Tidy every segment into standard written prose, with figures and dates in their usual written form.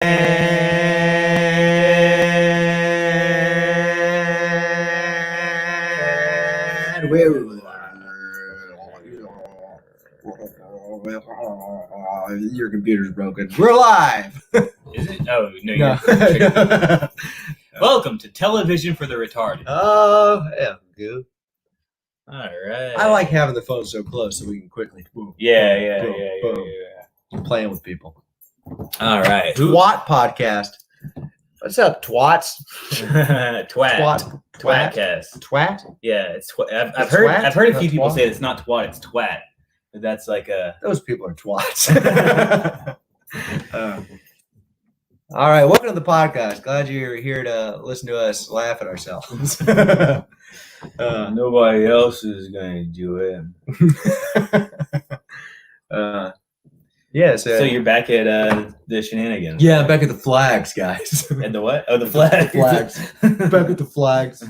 And your computer's broken. We're live. Is it? Oh, no. No. Welcome to Television for the Retarded. Oh, yeah, good. All right. I like having the phone so close so we can quickly. Boom, Yeah. Playing with people. All right. Twat podcast. What's up, twats? Twat. Twatcast. Twat? Yeah, it's I've It's heard. twat? I've heard a few Not people twat? say it's not twat. It's twat. But that's like a. Those people are twats. All right, welcome to the podcast. Glad you're here to listen to us laugh at ourselves. Nobody else is gonna do it. So you're back at the shenanigans. yeah, back at the flags, guys. At the what? Oh, the flags. Back at the flags.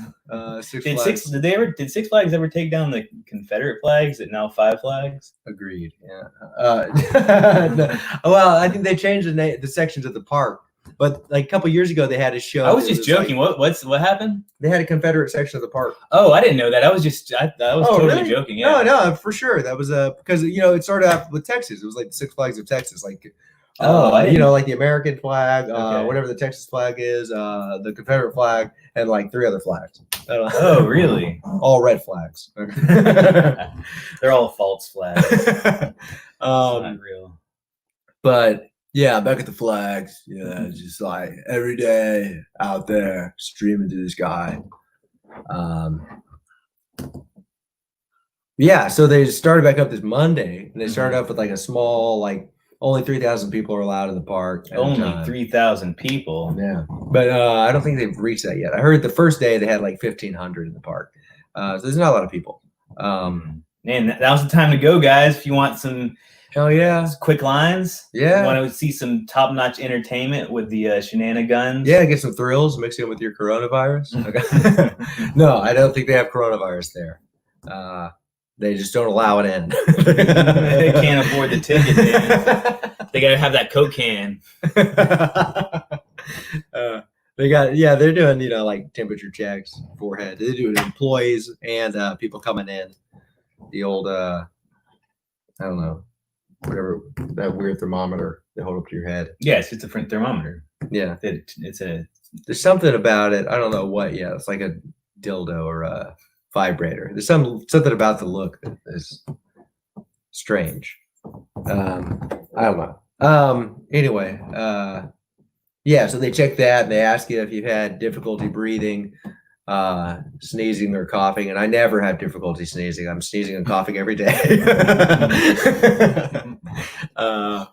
Six Did Flags. Did Six Flags ever take down the Confederate flags? Is it now Five Flags? Agreed. Yeah. No. Well, I think they changed the sections of the park, but like a couple years ago, they had a show. I was that just joking. like- what happened? they had a Confederate section of the park. Oh, I didn't know that. I was totally really? joking. Yeah. No, for sure. That was because it started out with Texas. It was like the Six Flags of Texas, like I didn't- like the American flag, Okay. whatever the Texas flag is, the Confederate flag, and like 3 other flags. Oh, really? All red flags. They're all false flags. It's not real. But yeah, back at the flags. Yeah, just like every day out there streaming to the sky. Yeah, so they started back up this Monday, and they started off with like a small, like only 3,000 people are allowed in the park. at a Only time. 3,000 people. Yeah, but I don't think they've reached that yet. I heard the first day they had like 1,500 in the park, so there's not a lot of people. Man, now's the time to go, guys. If you want some Hell yeah, quick lines, yeah. want to see some top-notch entertainment with the shenanigans. Yeah, get some thrills, mix it with your coronavirus. Okay. No, I don't think they have coronavirus there. They just don't allow it in. They can't afford the ticket, man. They gotta have that Coke can. They're doing, like temperature checks, forehead. They're doing employees and people coming in. The old, I don't know, whatever, that weird thermometer they hold up to your head. Yes, it's a thermometer. Yeah. There's Something about it. I don't know what yet. It's like a dildo or a vibrator. There's something about the look that is strange. I don't know. Anyway, so they check that and they ask you if you've had difficulty breathing, sneezing or coughing, and I never have difficulty sneezing. I'm sneezing and coughing every day.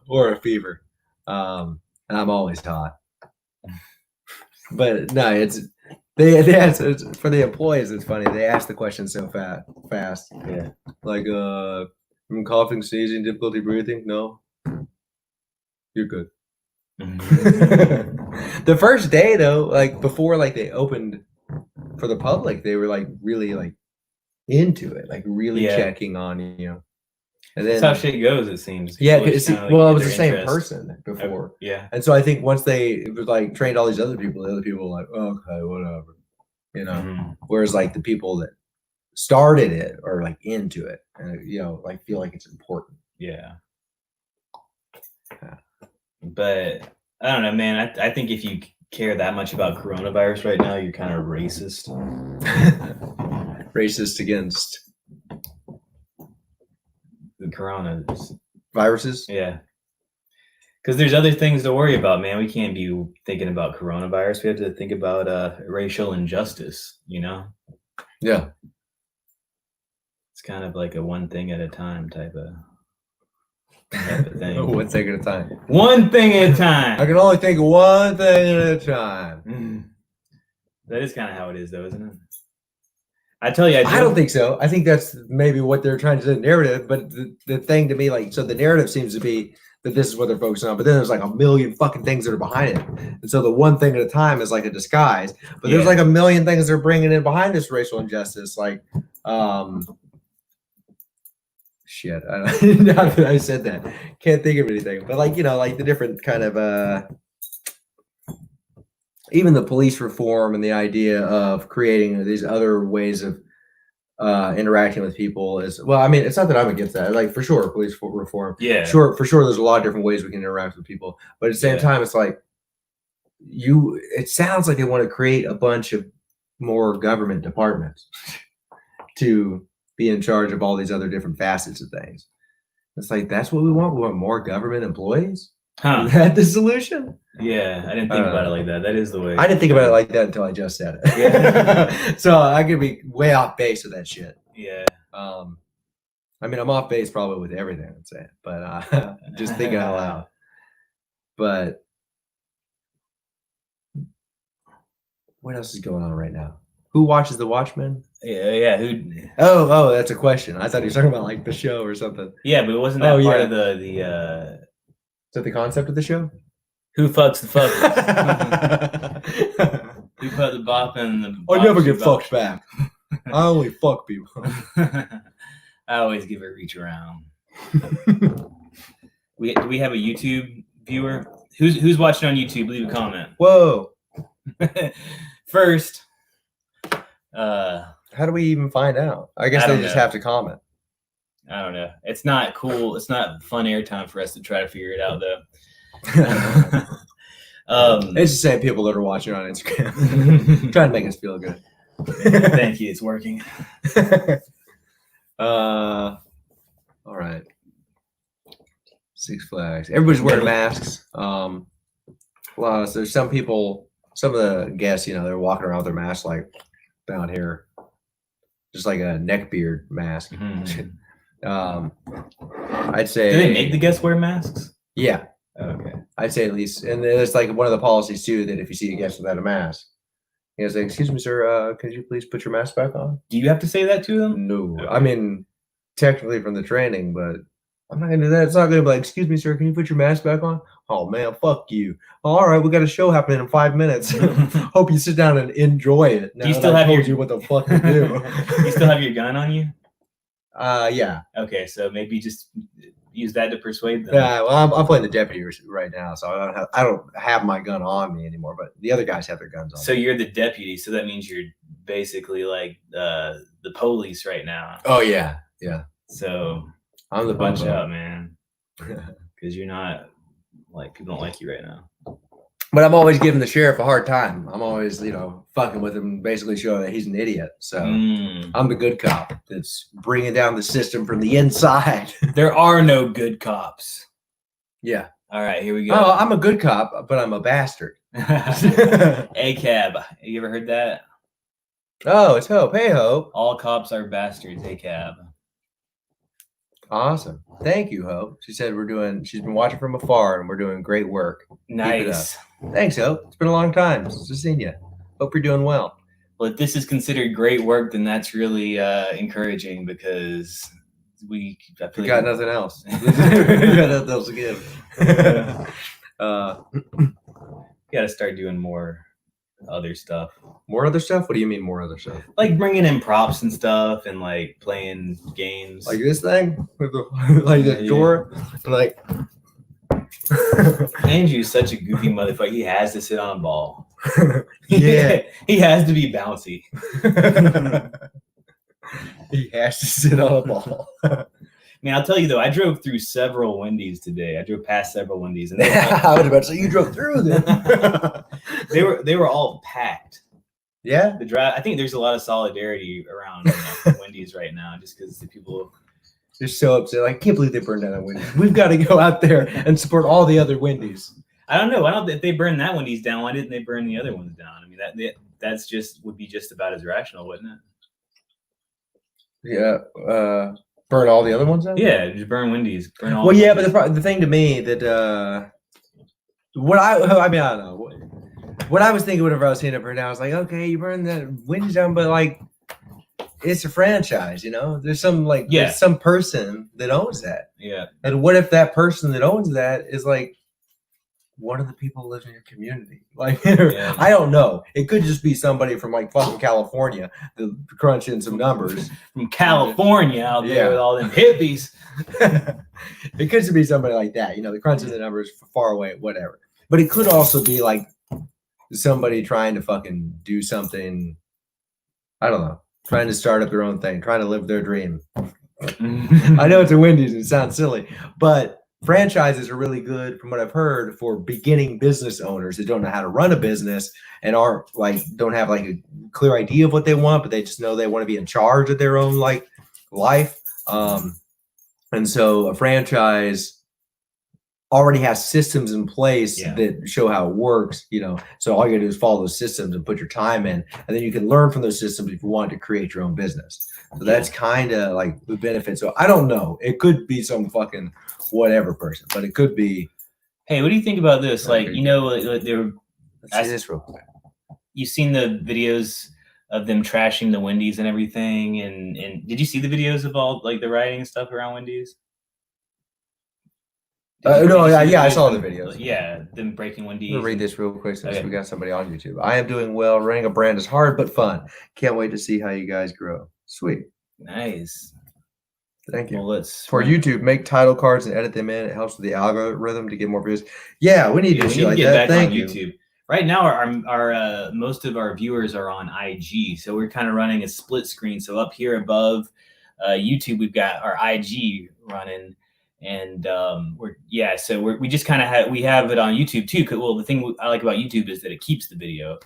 Or a fever. And I'm always hot. But no, it's for the employees. It's funny. They ask the question so fast. Yeah. Like, I'm coughing, sneezing, difficulty breathing. No, you're good. The first day though, like before, like they opened for the public, they were like really like into it, like really Yeah. checking on you. And then That's how shit goes, it seems. yeah, People it's, just kinda, well, it get was the their same interest. person before. Yeah. And so I think once it was like trained all these other people, the other people were like, okay, whatever, Mhm. Whereas like the people that started it are like into it, and like feel like it's important. Yeah. But I don't know, man. I think if you care that much about coronavirus right now, you're kind of racist. Racist against The corona. viruses. Yeah. Because there's other things to worry about, man. We can't be thinking about coronavirus. We have to think about racial injustice, Yeah. It's kind of like a one thing at a time type of thing. One thing at a time. One thing at a time. I can only think of one thing at a time. That is kind of how it is, though, isn't it? I tell you, I don't think so. I think that's maybe what they're trying to do, the narrative. But the thing to me, like, so the narrative seems to be that this is what they're focusing on. But then there's like a million fucking things that are behind it. And so the one thing at a time is like a disguise. But there's Yeah. like a million things they're bringing in behind this racial injustice. Like, shit. Now that I said that, can't think of anything. But like, like the different kind of even the police reform and the idea of creating these other ways of interacting with people is, well, I mean, it's not that I'm against that. Like, for sure, police reform. Yeah. Sure, for sure, there's a lot of different ways we can interact with people. But at the same Yeah. time, it's like it sounds like they want to create a bunch of more government departments to be in charge of all these other different facets of things. It's like, that's what we want. We want more government employees. Huh. Is that the solution? Yeah, I didn't think about it like that. That is the way. I didn't think about it like that until I just said it. Yeah. So I could be way off base with that shit. Yeah. I mean, I'm off base probably with everything I'm saying, but just thinking out loud. But what else is going on right now? Who watches The Watchmen? Yeah. Who? Oh, that's a question. I thought he was talking about like the show or something. Yeah, but wasn't that part of the Is that the concept of the show? who fucks the fuckers? Who put the bop in the? I never box get you fucked back. I only fuck people. I always give a reach around. Do we have a YouTube viewer? Who's watching on YouTube? Leave a comment. Whoa. First, How do we even find out? I guess I they don't just know. have to comment. I don't know. It's not cool. It's not fun airtime for us to try to figure it out, though. It's the same people that are watching on Instagram, trying to make us feel good. Thank you. It's working. All right. Six Flags. Everybody's wearing masks. There's some people, some of the guests, they're walking around with their masks like down here, just like a neck beard mask. Mhm. I'd say. Do they make the guests wear masks? Yeah, Okay. I'd say at least, and it's like one of the policies too that if you see a guest without a mask, you say, "Excuse me, sir, could you please put your mask back on?" Do you have to say that to them? No, Okay. I mean technically from the training, but I'm not gonna do that. It's not gonna be like, "Excuse me, sir, can you put your mask back on?" Oh man, fuck you. All right, we got a show happening in 5 minutes. Hope you sit down and enjoy it. Do you still have you what the fuck to do? You still have your gun on you? Yeah. Okay, so maybe just use that to persuade them. Yeah, well, I'm playing the deputy right now, so I don't have my gun on me anymore. But the other guys have their guns on. So you're the deputy, so that means you're basically like the police right now. Oh yeah. So I'm the bunch bunch out, man, because you're not like people don't like you right now. But I'm always giving the sheriff a hard time. I'm always, fucking with him, basically showing that he's an idiot. So I'm the good cop that's bringing down the system from the inside. There are no good cops. Yeah. All right, here we go. Oh, I'm a good cop, but I'm a bastard. ACAB. You ever heard that? Oh, it's Hope. Hey, Hope. All cops are bastards. ACAB. Awesome. Thank you, Hope. She said she's been watching from afar and we're doing great work. Nice. Thanks, Hope. It's been a long time since I've seen you. Hope you're doing well. Well, if this is considered great work, then that's really encouraging because we got nothing else. We got nothing else to give. Got to start doing more other stuff. More other stuff? What do you mean more other stuff? Like bringing in props and stuff and like playing games. Like this thing? With the door? Like. Andrew's such a goofy motherfucker. He has to sit on a ball. Yeah. He has to be bouncy. He has to sit on a ball. Man, I'll tell you though, I drove through several Wendy's today. I drove past several Wendy's, and I was about to say you drove through them. they were all packed. Yeah. The drive. I think there's a lot of solidarity around Wendy's right now, just because the people. They're so upset. Like, I can't believe they burned down that Wendy's. We've got to go out there and support all the other Wendy's. I don't know. If they burned that Wendy's down, why didn't they burn the other ones down? I mean, that's would be just about as rational, wouldn't it? Yeah. Burn all the other ones down? Yeah, just burn Wendy's. Burn all. Well, yeah, but the thing to me that I don't know. What I was thinking whenever I was seeing it burned down, I was like, okay, you burn the Wendy's down, but like, it's a franchise, There's there's some person that owns that. Yeah. And what if that person that owns that is like one of the people who lives in your community? Like, I don't know. It could just be somebody from like fucking California that crunch in some numbers. From California out there with all them hippies. It could just be somebody like that, the crunching the numbers far away, whatever. But it could also be like somebody trying to fucking do something. I don't know. Trying to start up their own thing, trying to live their dream. I know it's a Wendy's and it sounds silly, but franchises are really good, from what I've heard, for beginning business owners that don't know how to run a business and aren't like don't have like a clear idea of what they want, but they just know they want to be in charge of their own like life. And so a franchise already has systems in place that show how it works, you know. So all you gotta do is follow those systems and put your time in, and then you can learn from those systems if you want to create your own business. So that's kind of like the benefit. So I don't know. It could be some fucking whatever person, but it could be. Hey, what do you think about this? Like, you know, they were. Let's see this real quick. You've seen the videos of them trashing the Wendy's and everything, and did you see the videos of all like the rioting and stuff around Wendy's? No, yeah, I saw the videos. Yeah, them breaking Wendy's. I'm gonna read this real quick since we got somebody on YouTube. I am doing well. Running a brand is hard but fun. Can't wait to see how you guys grow. Sweet. Nice. Thank you. Well, let's for YouTube, make title cards and edit them in. It helps with the algorithm to get more views. Yeah, we need to do like that. Thank you. YouTube. Right now, our most of our viewers are on IG, so we're kind of running a split screen. So up here above YouTube, we've got our IG running. And we just kind of have it on YouTube too. Well, the thing I like about YouTube is that it keeps the video.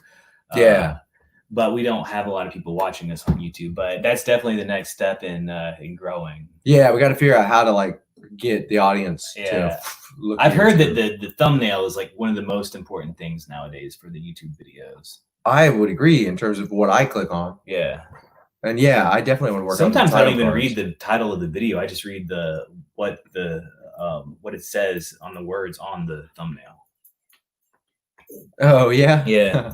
But we don't have a lot of people watching us on YouTube. But that's definitely the next step in growing. Yeah, we got to figure out how to like get the audience to look. I've heard that the thumbnail is like one of the most important things nowadays for the YouTube videos. I would agree in terms of what I click on. Yeah. And yeah, I definitely want to work. Sometimes I don't even read the title of the video. I just read what it says on the words on the thumbnail. Oh yeah. Yeah.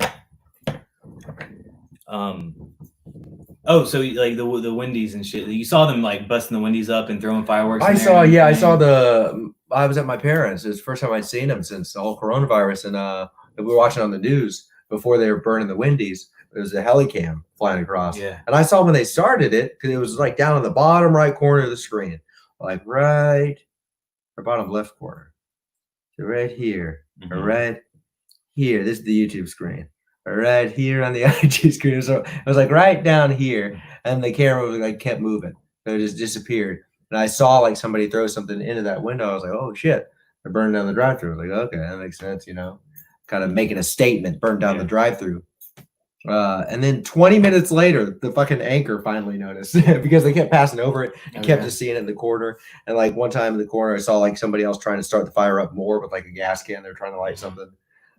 So like the Wendy's and shit. You saw them like busting the Wendy's up and throwing fireworks. I was at my parents'. It was the first time I'd seen them since the whole coronavirus, and we were watching on the news before they were burning the Wendy's. There was a helicam flying across. Yeah. And I saw when they started it, because it was like down in the bottom right corner of the screen. Like right or bottom left corner. So right here. Or right here. This is the YouTube screen. Or right here on the IG screen. So it was like right down here. And the camera was like kept moving. So it just disappeared. And I saw like somebody throw something into that window. I was like, oh shit. They're burning down the drive-thru. I was like, okay, that makes sense, you know. Kind of making a statement, burn down the drive-thru. And then 20 minutes later, the fucking anchor finally noticed because they kept passing over it and kept just seeing it in the corner. And like one time in the corner, I saw like somebody else trying to start the fire up more with like a gas can. They're trying to light something.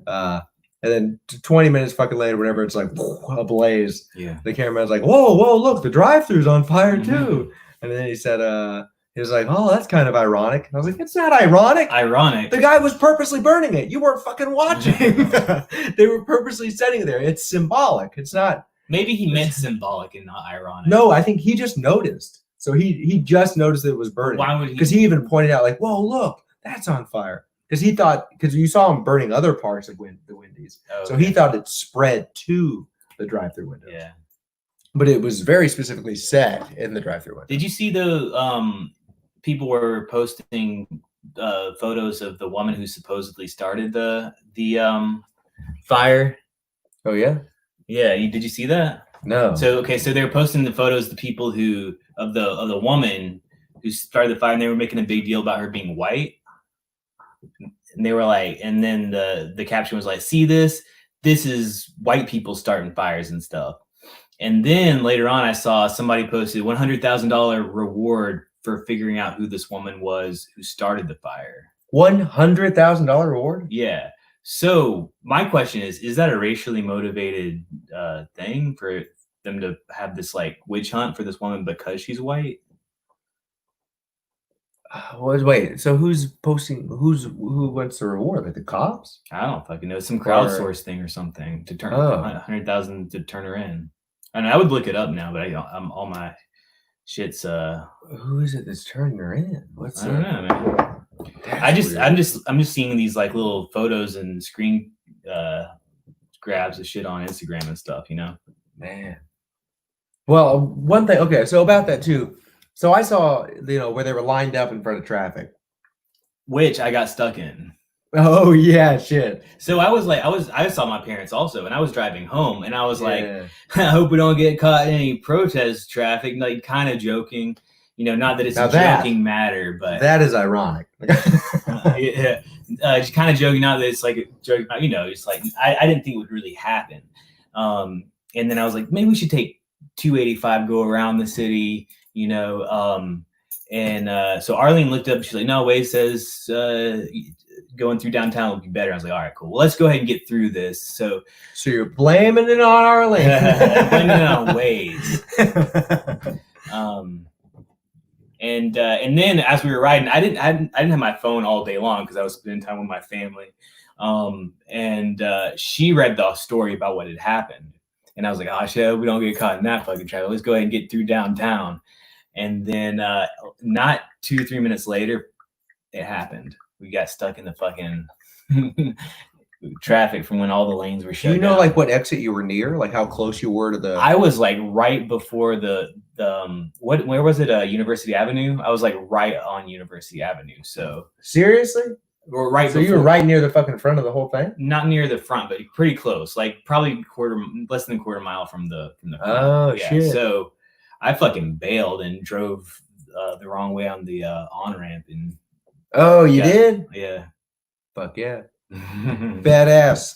And then 20 minutes fucking later, whenever it's like ablaze, the cameraman's like, whoa, look, the drive-thru's on fire too. And then he said, he was like, oh, that's kind of ironic. And I was like, it's not ironic. The guy was purposely burning it. You weren't fucking watching. They were purposely setting it there. It's symbolic. It's not. Maybe he meant symbolic and not ironic. No, I think he just noticed. So he just noticed that it was burning. Why would he? Because he even pointed out like, whoa, look, that's on fire. Because he thought, because you saw him burning other parts of the Wendy's. Oh, so he thought it spread to the drive-thru windows. Yeah. But it was very specifically set in the drive-thru window. Did you see the people were posting photos of the woman who supposedly started the fire? Oh yeah, Did you see that? No. So they were posting the photos, the people of the woman who started the fire, and they were making a big deal about her being white. And they were like, and then the caption was like, "See this? This is white people starting fires and stuff." And then later on, I saw somebody posted $100,000 reward for figuring out who this woman was who started the fire. $100,000 reward? Yeah. So my question is that a racially motivated thing for them to have this like witch hunt for this woman because she's white? Wait, so who's posting? Who wants the reward? Like the cops? I don't fucking know. Some crowdsource thing or something to turn 100,000 to turn her in. And I would look it up now, but I'm all my shit's. Who is it that's turning her in? I don't know, man. I'm just seeing these like little photos and screen grabs of shit on Instagram and stuff, you know. Man. Well, one thing. Okay, so about that too. So I saw, where they were lined up in front of traffic, which I got stuck in. Oh yeah, shit. So I saw my parents also, and I was driving home, and I was like, Yeah. I hope we don't get caught in any protest traffic, like kind of joking, not that it's Now a that- joking matter, but That is ironic. yeah, just kind of joking, not that it's like a joke, it's like I didn't think it would really happen. And then I was like, maybe we should take 285, go around the city, and so Arlene looked up, she's like, no, Waze says going through downtown would be better. I was like, all right, cool. Well, let's go ahead and get through this. So you're blaming it on Arlene. blaming it on Waze. And then as we were riding, I didn't have my phone all day long because I was spending time with my family. And she read the story about what had happened, and I was like, oh shit, we don't get caught in that fucking traffic. Let's go ahead and get through downtown. And then not 2 or 3 minutes later, it happened. We got stuck in the fucking traffic from when all the lanes were shut. Do you know down. like what exit you were near? Like how close you were to the? I was like right before the where was it? University Avenue. I was like right on University Avenue. So Seriously? we're right. So you were right near the fucking front of the whole thing? Not near the front, but pretty close. Like probably less than a quarter mile from the front. Oh shit. So I fucking bailed and drove the wrong way on the on ramp, and Oh, you did? yeah. Fuck yeah. Badass.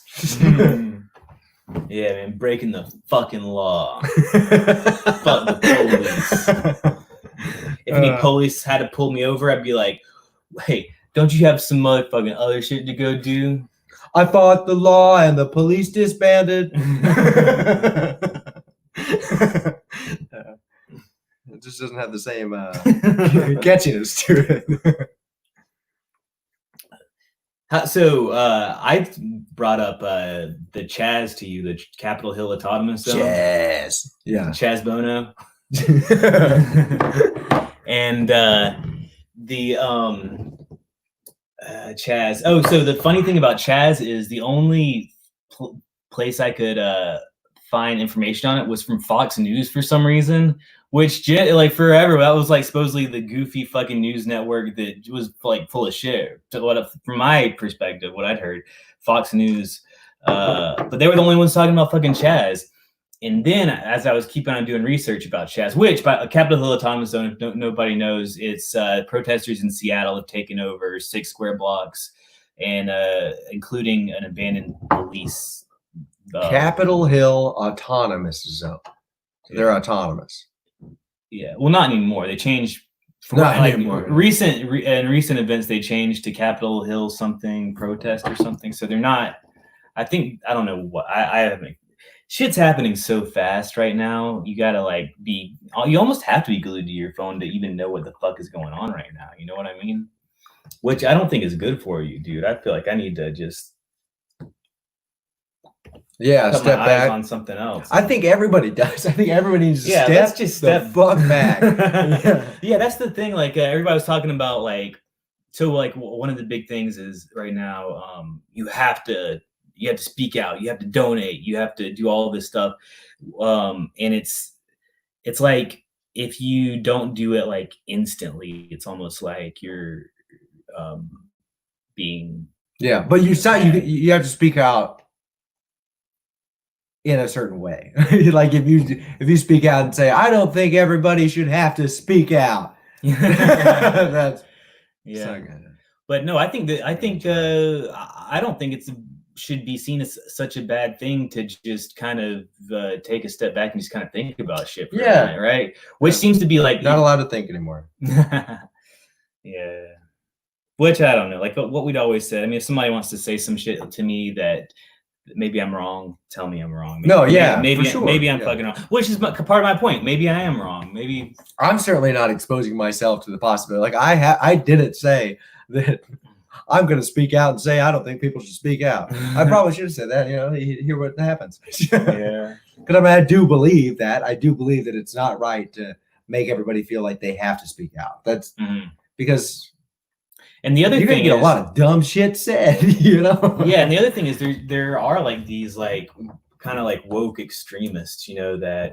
Yeah, man, breaking the fucking law. Fuck the police. If any police had to pull me over, I'd be like, "Wait, don't you have some motherfucking other shit to go do?" I fought the law and the police disbanded. It just doesn't have the same catchiness to it. So I brought up the Chaz to you, the Capitol Hill Autonomous Zone. Chaz. Yeah. Chaz Bono. And the Chaz. Oh, so the funny thing about Chaz is the only place I could find information on it was from Fox News for some reason, which like forever that was like supposedly the goofy fucking news network that was like full of shit. From my perspective, what I'd heard, Fox News, but they were the only ones talking about fucking Chaz. And then as I was keeping on doing research about Chaz, which by Capitol Hill Autonomous Zone, if nobody knows, it's protesters in Seattle have taken over 6 square blocks, and including an abandoned police. Capitol Hill Autonomous Zone. So they're autonomous. Yeah, well, not anymore. They changed. Not like anymore. In recent events, they changed to Capitol Hill something protest or something. So they're not. I don't know what I haven't. Shit's happening so fast right now. You gotta you almost have to be glued to your phone to even know what the fuck is going on right now. You know what I mean? Which I don't think is good for you, dude. I feel like I need to just step my eyes back on something else. I think everybody does. I think everybody needs to let's just step the fuck back. Yeah, that's the thing. Like everybody was talking about one of the big things is right now you have to speak out, you have to donate, you have to do all this stuff, and it's like if you don't do it like instantly, it's almost like you're being but you have to speak out in a certain way. Like if you speak out and say, I don't think everybody should have to speak out. That's but no, I don't think it's should be seen as such a bad thing to just kind of take a step back and just kind of think about shit for a minute, right? Which seems to be like not allowed to think anymore. Yeah. Which I don't know, like what we'd always said. I mean, if somebody wants to say some shit to me that maybe I'm wrong, tell me I'm wrong. Maybe I'm fucking wrong, which is part of my point. Maybe I am wrong. Maybe I'm certainly not exposing myself to the possibility. Like I didn't say that I'm going to speak out and say I don't think people should speak out. I probably should have said that. Hear what happens. Yeah. Because I mean, I do believe that it's not right to make everybody feel like they have to speak out. That's because. And the other you're thing gonna get is a lot of dumb shit said, Yeah, and the other thing is there are like these like kind of like woke extremists, that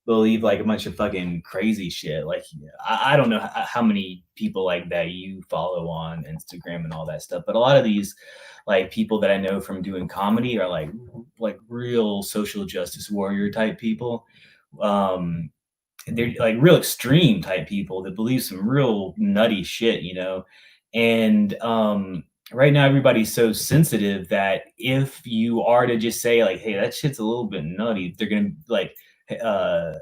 believe like a bunch of fucking crazy shit. Like I don't know how many people like that you follow on Instagram and all that stuff, but a lot of these like people that I know from doing comedy are like real social justice warrior type people. They're like real extreme type people that believe some real nutty shit, you know. And right now everybody's so sensitive that if you are to just say like, hey, that shit's a little bit nutty, they're gonna like the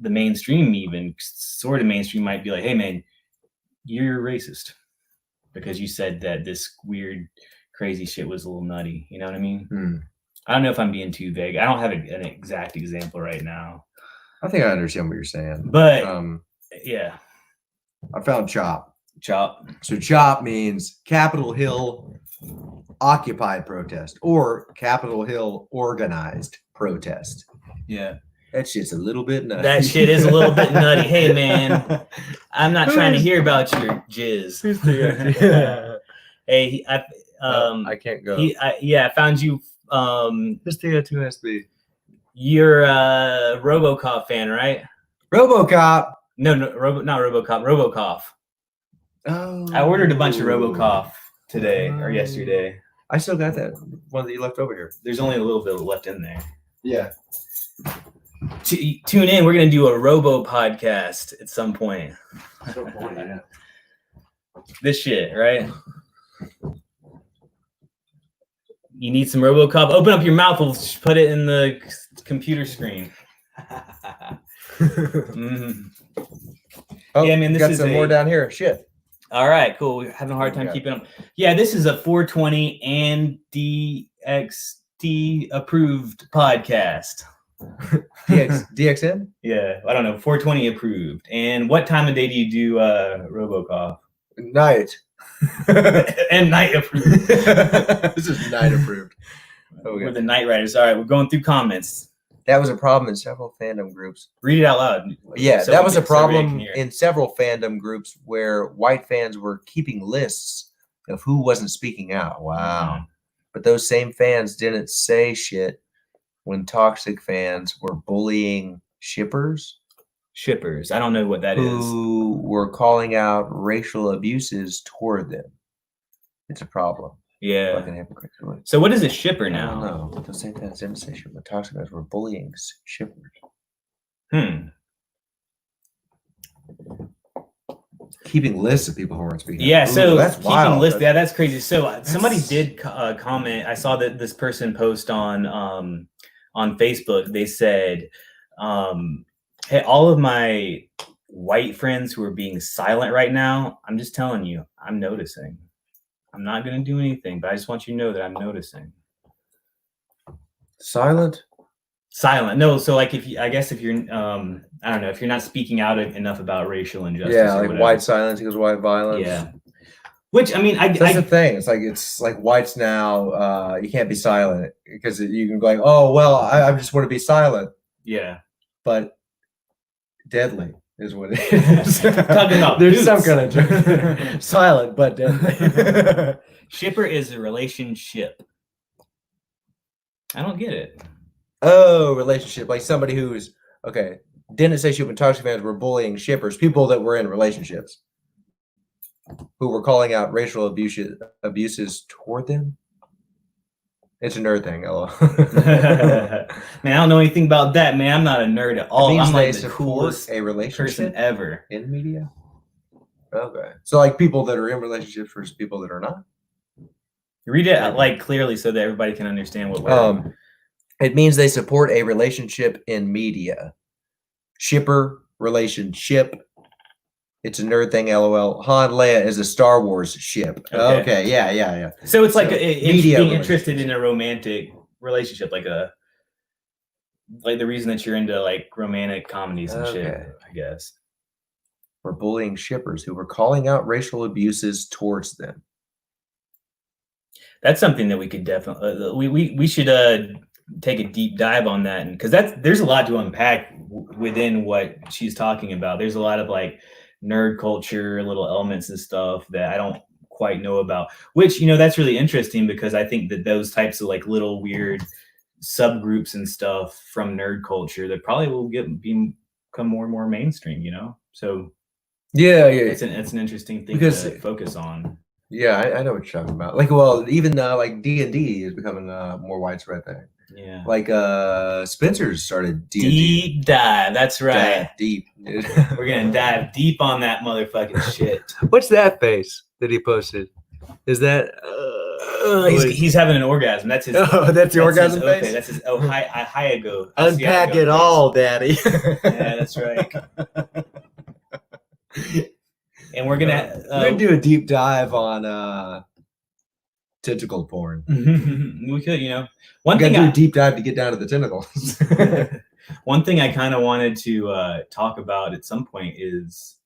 mainstream, even sort of mainstream, might be like, hey man, you're racist because you said that this weird crazy shit was a little nutty, you know what I mean? I don't know if I'm being too vague. I don't have an exact example right now. I think I understand what you're saying. But yeah. I found CHOP. CHOP. So CHOP means Capitol Hill occupied protest or Capitol Hill organized protest. Yeah. That shit's a little bit nutty. That shit is a little bit nutty. Hey man, I'm not trying to hear about your jizz. Hey, I can't go. I found you. This thing had 2 SB. You're a RoboCop fan, right? RoboCop. No, not RoboCop. RoboCop. Oh. I ordered a bunch of RoboCop today or yesterday. I still got that one that you left over here. There's only a little bit left in there. Yeah. Tune in. We're gonna do a Robo podcast at some point. Yeah. This shit, right? You need some RoboCop. Open up your mouth. We'll put it in the computer screen. Oh, yeah, man. This got is some more down here. Shit. All right, cool. We're having a hard time keeping up. Yeah, this is a 420 and DXT approved podcast. DXN? Yeah, I don't know. 420 approved. And what time of day do you do RoboCop? Night. And night approved. This is night approved. We're the Night Riders. All right, we're going through comments. That was a problem in several fandom groups. Read it out loud. Yeah, that was a problem in several fandom groups where white fans were keeping lists of who wasn't speaking out. Wow. Mm-hmm. But those same fans didn't say shit when toxic fans were bullying shippers. Shippers. I don't know what that is. Who were calling out racial abuses toward them. It's a problem. Yeah. Fucking hypocrites. So what is a shipper now? No, the same fans didn't say shit when toxic fans were bullying shippers. Keeping lists of people who weren't speaking. Yeah, so that's keeping wild. lists. Yeah, that's crazy. So somebody did comment. I saw that this person post on Facebook. They said, "Hey, all of my white friends who are being silent right now. I'm just telling you, I'm noticing. I'm not going to do anything, but I just want you to know that I'm noticing." Silent. No, so like if you're I don't know, if you're not speaking out enough about racial injustice. Yeah, like white silence equals white violence. Yeah. Which I mean, that's the thing. It's like whites now. You can't be silent because you can go like, oh well, I just want to be silent. Yeah. But deadly is what it is. Talking about there's some kind of silent but deadly. Shipper is a relationship. I don't get it. Oh, relationship. Like somebody who's okay. Didn't say shit when toxic fans were bullying shippers, people that were in relationships who were calling out racial abuses toward them. It's a nerd thing, LOL. Man, I don't know anything about that, man. I'm not a nerd at all. I'm like the coolest person ever in media. Okay. So like people that are in relationships versus people that are not. Read it like clearly so that everybody can understand what we're it means they support a relationship in media. Shipper, relationship. It's a nerd thing, LOL. Han Leia is a Star Wars ship. Okay. Yeah. So it's like being interested in a romantic relationship, like the reason that you're into like romantic comedies and shit, I guess. We're bullying shippers who were calling out racial abuses towards them. That's something that we could definitely we should take a deep dive on that, and because there's a lot to unpack within what she's talking about. There's a lot of like nerd culture, little elements and stuff that I don't quite know about, which, you know, that's really interesting because I think that those types of like little weird subgroups and stuff from nerd culture that probably will become more and more mainstream, you know? So Yeah, it's an interesting thing Because- to focus on. yeah, I know what you're talking about. Like, well, even like D&D is becoming a more widespread thing. Yeah. Like Spencer's started D&D. Deep dive. That's right. Dive deep. We're gonna dive deep on that motherfucking shit. What's that face that he posted? Is that He's having an orgasm. That's his. Oh, that's the orgasm his face? That's his. Oh, Hyago. Unpack Asiago it face. all, Daddy. Yeah, that's right. And we're gonna We're gonna do a deep dive on tentacle porn. we could, you know, one We're thing gonna do I, a deep dive to get down to the tentacles. one thing I kind of wanted to talk about at some point is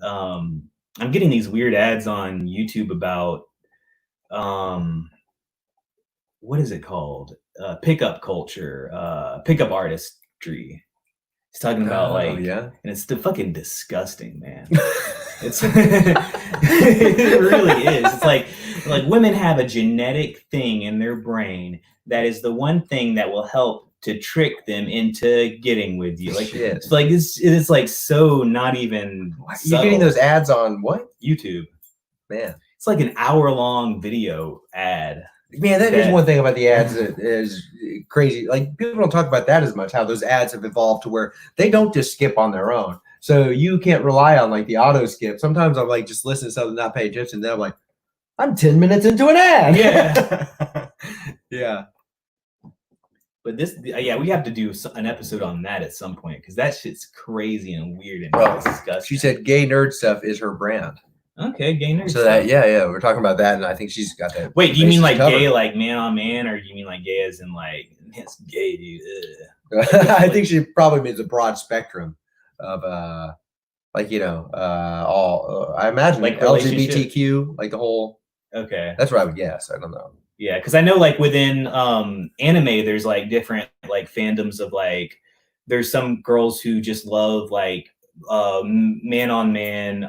I'm getting these weird ads on YouTube about what is it called? Pickup culture, pickup artistry. He's talking about like, yeah. and it's fucking disgusting, man. It's it really is. It's like women have a genetic thing in their brain that is the one thing that will help to trick them into getting with you. Like Shit. it's like so not even. You're getting those ads on what? YouTube. Man. It's like an hour-long video ad. Man, that is one thing about the ads that is crazy. Like, people don't talk about that as much, how those ads have evolved to where they don't just skip on their own. So you can't rely on like the auto skip. Sometimes I'm like just listening to something, not paying attention. Then I'm like, I'm 10 minutes into an ad. Yeah. Yeah. But we have to do an episode on that at some point because that shit's crazy and weird and Well, disgusting. She said gay nerd stuff is her brand. Okay, gay nerd. So that, yeah, we're talking about that, and I think she's got that. Wait, do you mean like covered. gay, like man on man, or do you mean like gay as in like it's gay, dude? I think she probably means a broad spectrum of like, you know, all I imagine Like like LGBTQ, like the whole. Okay, that's what I would guess. I don't know. Yeah, because I know like within anime, there's like different like fandoms of like there's some girls who just love like man on man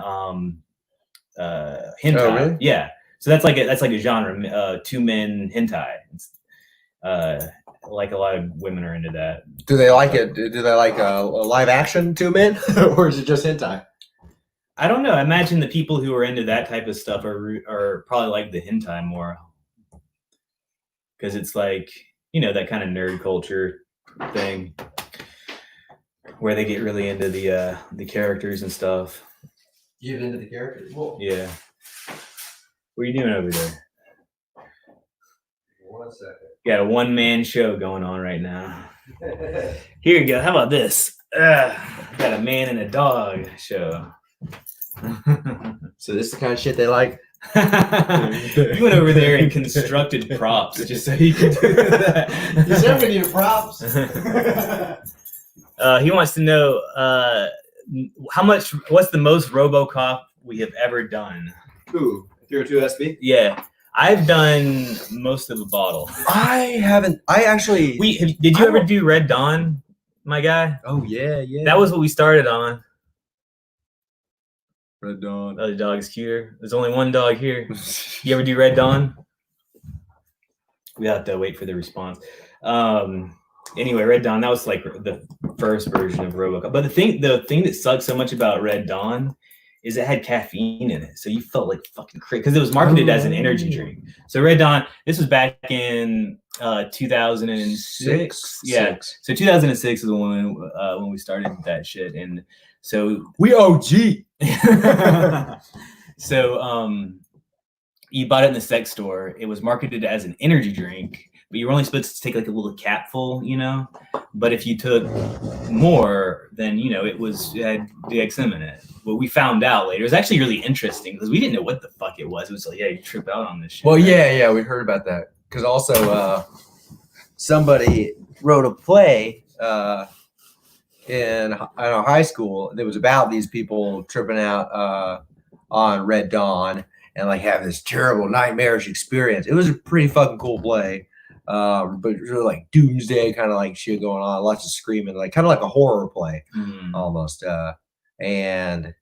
hentai. Oh, really? Yeah, so that's like a genre, two men hentai. Like a lot of women are into that. Do they like it? Do they like a live action 2 men, or is it just hentai? I don't know. I imagine the people who are into that type of stuff are probably like the hentai more, because it's like, you know, that kind of nerd culture thing where they get really into the characters and stuff. Get into the characters. Well, yeah. What are you doing over there? 1 second. Got a one-man show going on right now. Here you go. How about this? Got a man and a dog show. So this is the kind of shit they like. You went over there and constructed props just so you could do that. You said we need props. He wants to know what's the most RoboCop we have ever done? Ooh, 302 SB? Yeah. I've done most of a bottle. I haven't. I actually. Did you ever do Red Dawn, my guy? Oh yeah. That was what we started on. Red Dawn. Oh, the dog is cuter. There's only one dog here. You ever do Red Dawn? We have to wait for the response. Anyway, Red Dawn, that was like the first version of RoboCop. But the thing that sucks so much about Red Dawn is it had caffeine in it, so you felt like fucking crazy because it was marketed as an energy drink. So Red Dawn, this was back in 2006. Yeah, so 2006 is when we started that shit, and so we OG. So you bought it in the sex store. It was marketed as an energy drink, but you were only supposed to take like a little capful, you know. But if you took more, then you know it had DXM in it. What we found out later, it was actually really interesting because we didn't know what the fuck it was. It was like, yeah, you trip out on this shit. Well, yeah, we heard about that because also somebody wrote a play in high school that was about these people tripping out on Red Dawn and like have this terrible nightmarish experience. It was a pretty fucking cool play. But really like doomsday kind of like shit going on, lots of screaming, like kind of like a horror play almost. And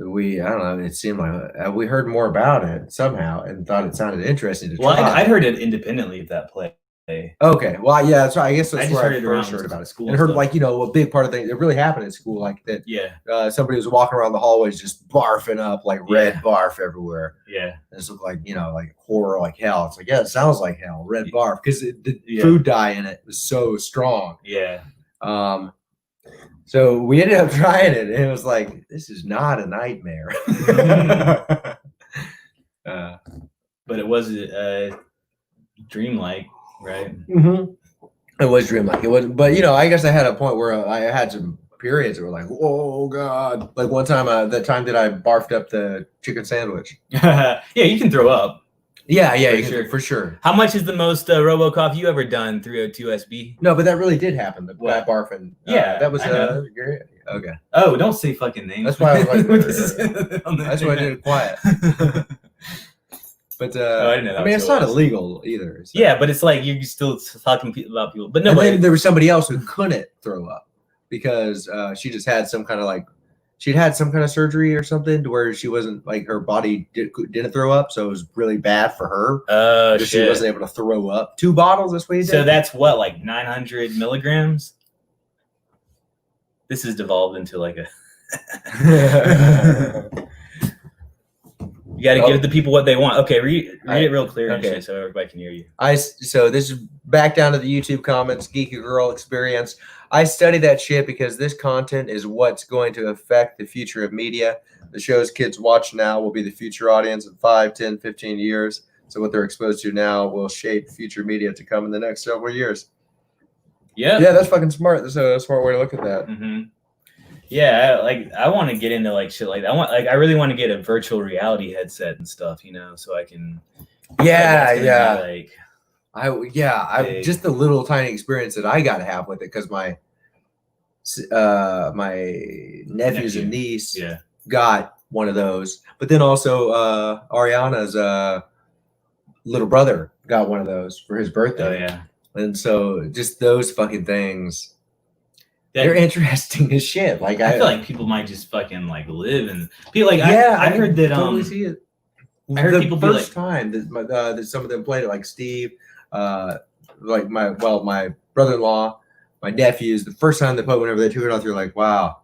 I don't know, it seemed like we heard more about it somehow and thought it sounded interesting to try. Well, I'd heard it independently of that play. Okay, well, yeah, that's right. I guess I that's just where heard I it around first heard about it. school And heard stuff. like a big part of things. It really happened in school, like that. Yeah, Somebody was walking around the hallways just barfing up like red Yeah. barf everywhere. yeah, This looked like like horror, like hell. It's like, yeah, it sounds like hell, red barf, because the Yeah. food dye in it was so strong. yeah. So we ended up trying it, and it was like, this is not a nightmare. But it was dreamlike, right? It was dreamlike. It was, but I guess I had a point where I had some periods that were like, oh god, like one time, the time that I barfed up the chicken sandwich. Yeah, you can throw up. Yeah, For you sure. can, for sure. How much is the most RoboCop you ever done 302SB? No, but that really did happen. The What? barfing. Yeah, that was I know. great. Okay, Oh, don't say fucking names. that's why I was like, This is on the that's why I did internet. it quiet. But I didn't know that I mean, was it's what not it was. illegal either. So. Yeah, but it's like you're still talking about people. But no, And but then there was somebody else who couldn't throw up because she just had some kind of she'd had some kind of surgery or something to where she wasn't her body didn't throw up, so it was really bad for her. oh She shit. wasn't able to throw up. 2 bottles. That's what he did. So that's what, like 900 milligrams. This has devolved into like a. You got to give the people what they want. Okay, read it real clear and okay. shit so everybody can hear you. So this is back down to the YouTube comments, Geeky Girl experience. I study that shit because this content is what's going to affect the future of media. The shows kids watch now will be the future audience in 5, 10, 15 years. So what they're exposed to now will shape future media to come in the next several years. Yeah. Yeah, that's fucking smart. That's a smart way to look at that. Mm-hmm. Yeah, I want to get into like shit like that. I really want to get a virtual reality headset and stuff, so I can. Yeah, that's yeah. gonna be, I big. just the little tiny experience that I got to have with it because my nephews and niece yeah. got one of those, but then also Ariana's little brother got one of those for his birthday. Oh yeah. And so just those fucking things, That- they're interesting as shit. Like I feel like people might just fucking like live and people like I I heard that totally see it. I heard the people be first like- time that some of them played it, like Steve, like my brother-in-law, my nephews. The first time they played, whenever they took it off, they're like, "Wow,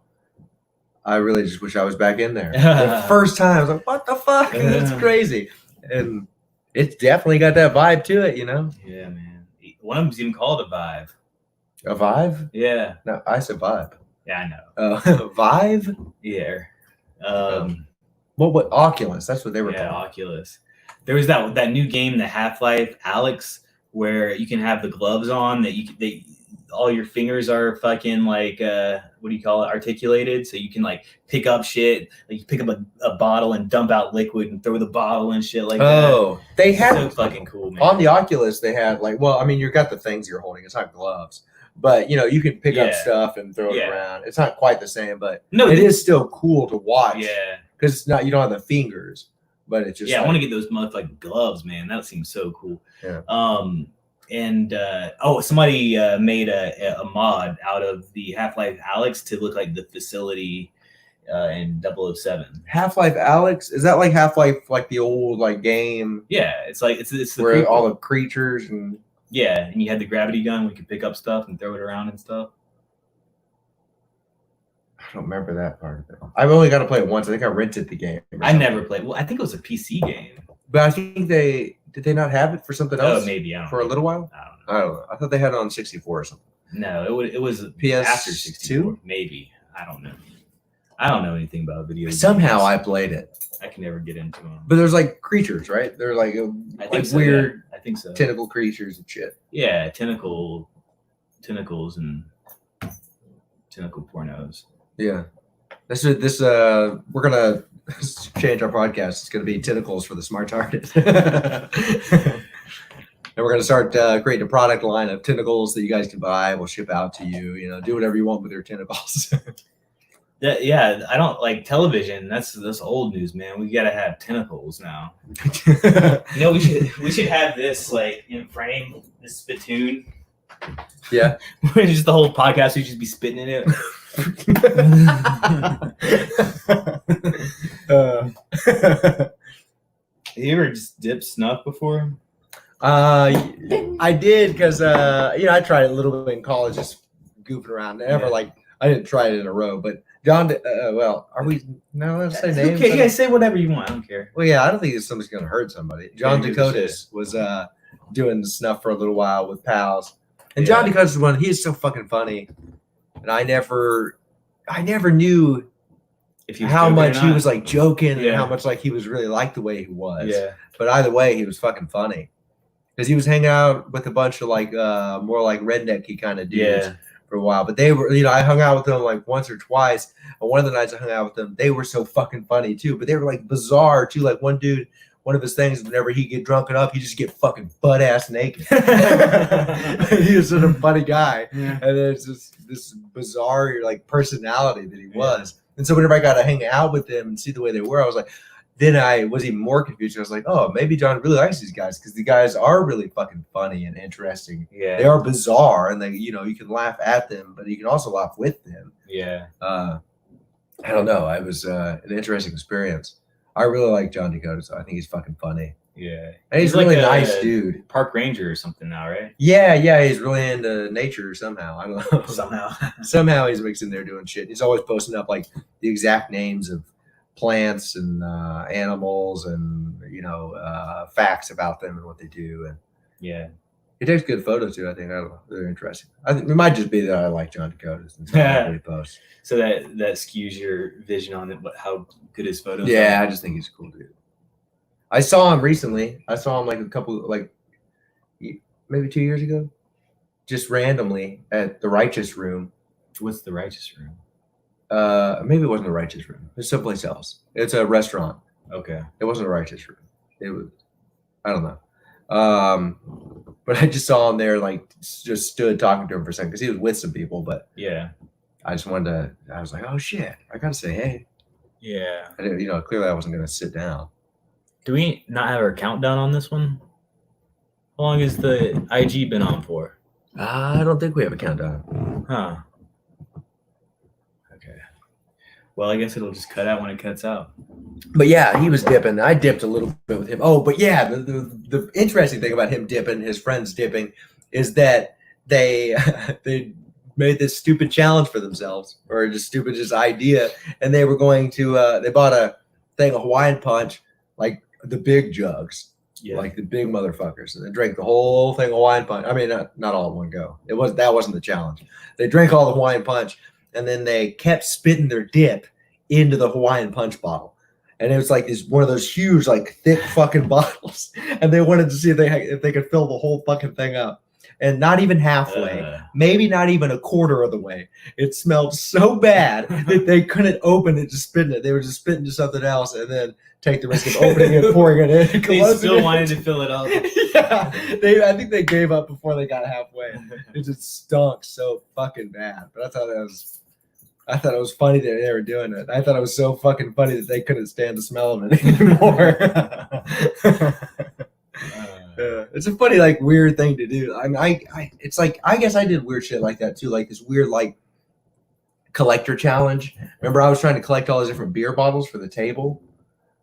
I really just wish I was back in there." The first time, I was like, "What the fuck? That's crazy!" And it's definitely got that vibe to it, Yeah, man. One of them's even called a Vive. A vibe? Yeah. No, I said vibe. Yeah, I know. Vive? Yeah. What Oculus? That's what they were Yeah, called. Oculus. There was that new game, the Half-Life Alyx, where you can have the gloves on that all your fingers are fucking like what do you call it, articulated, so you can like pick up shit, like you pick up a bottle and dump out liquid and throw the bottle and shit like that. They It's had so fucking cool, man. on the Oculus. They had you got the things you're holding. It's not gloves, but you can pick up Yeah. stuff and throw it Yeah. around. It's not quite the same, but No, it is still cool to watch. Yeah. Because it's not, you don't have the fingers, but it's just I want to get those motherfucking gloves, man. That seems so cool. Yeah. And somebody made a mod out of the Half-Life Alyx to look like the facility in 007. Half-Life Alyx. Is that like Half-Life, like the old game Yeah, it's like it's the where prequel. all the creatures and Yeah, and you had the gravity gun. We could pick up stuff and throw it around and stuff. I don't remember that part of it. I've only got to play it once. I think I rented the game. or I something. never played. Well, I think it was a PC game. But I think did they not have it for something else Oh, maybe I don't for a know. little while? I don't know. I don't know. I thought they had it on 64 or something. No, it was PS2? after 64. Maybe I don't know. I don't know anything about video games. Somehow I played it. I can never get into them. But there's like creatures, right? They're like I think like so, weird yeah. I think so. tentacle creatures and shit. Yeah, tentacles and tentacle pornos. Yeah. We're gonna change our podcast. It's gonna be tentacles for the smart target. And we're gonna start creating a product line of tentacles that you guys can buy. We'll ship out to you. Do whatever you want with your tentacles. Yeah, I don't like television. That's old news, man. We gotta have tentacles now. We should have this like in frame, this spittoon. Yeah. Just the whole podcast, we just be spitting in it. You ever just dipped snuff before? I did because I tried it a little bit in college, just goofing around. Never Yeah. I didn't try it in a row, but John. Well, are we? No, let's say names. Okay, yeah, say whatever you want. I don't care. Well, yeah, I don't think somebody's gonna hurt somebody. John who gives a Dakotas was doing the snuff for a little while with pals, and John Yeah. Dakotas is one. He is so fucking funny, and I never knew If he was how joking or much he not. was like joking and Yeah. how much like he was really like the way he was. Yeah. But either way, he was fucking funny because he was hanging out with a bunch of like more like rednecky kind of dudes Yeah. for a while. But they were, I hung out with them like once or twice. And one of the nights I hung out with them, they were so fucking funny too. But they were like bizarre too. Like one dude, one of his things, whenever he get drunk enough, he just get fucking butt ass naked. He was such a funny guy. Yeah. And there's this bizarre like personality that he was. And so whenever I got to hang out with them and see the way they were, I was like, then I was even more confused. I was like, oh, maybe John really likes these guys because the guys are really fucking funny and interesting. Yeah. They are bizarre and they, you can laugh at them, but you can also laugh with them. Yeah. I don't know. It was an interesting experience. I really like John Dakota, so I think he's fucking funny. Yeah. And he's like really a nice dude. Park ranger or something now, right? Yeah, he's really into nature somehow. I don't know. Somehow he's mixed in there doing shit. He's always posting up like the exact names of plants and animals and facts about them and what they do. And Yeah. he takes good photos too. I think they're interesting. I think it might just be that I like John Dakotas and so he posts. So that skews your vision on it, how good his photos Yeah, are. I just think he's a cool dude. I saw him recently. I saw him like a couple, like maybe 2 years ago, just randomly at the Righteous Room. What's the Righteous Room? Maybe it wasn't the Righteous Room. It's someplace else. It's a restaurant. Okay. It wasn't a Righteous Room. It was, I don't know. But I just saw him there, like just stood talking to him for a second because he was with some people. But Yeah. I just wanted to. I was like, oh shit, I gotta say hey. Yeah. I didn't, clearly I wasn't gonna sit down. Do we not have our countdown on this one? How long has the IG been on for? I don't think we have a countdown. Huh. Okay. Well, I guess it'll just cut out when it cuts out. But yeah, he was dipping. I dipped a little bit with him. Oh, but yeah, the interesting thing about him dipping, his friends dipping, is that they they made this stupid challenge for themselves, or just idea, and they were going to they bought a thing of Hawaiian Punch, like the big jugs, Yeah. like the big motherfuckers, and they drank the whole thing of Hawaiian Punch. I mean, not all at one go. That wasn't the challenge. They drank all the Hawaiian Punch, and then they kept spitting their dip into the Hawaiian Punch bottle. And it was like one of those huge, like thick fucking bottles. And they wanted to see if they could fill the whole fucking thing up. And not even halfway, maybe not even a quarter of the way. It smelled so bad that they couldn't open it to spit in it. They were just spitting to something else and then take the risk of opening it, pouring it in. They still wanted to fill it up. Yeah, I think they gave up before they got halfway. It just stunk so fucking bad. But I thought it was funny that they were doing it. I thought it was so fucking funny that they couldn't stand the smell of it anymore. It's a funny, like, weird thing to do. I mean, it's like, I guess I did weird shit like that too, like this weird, like, collector challenge. Remember, I was trying to collect all these different beer bottles for the table,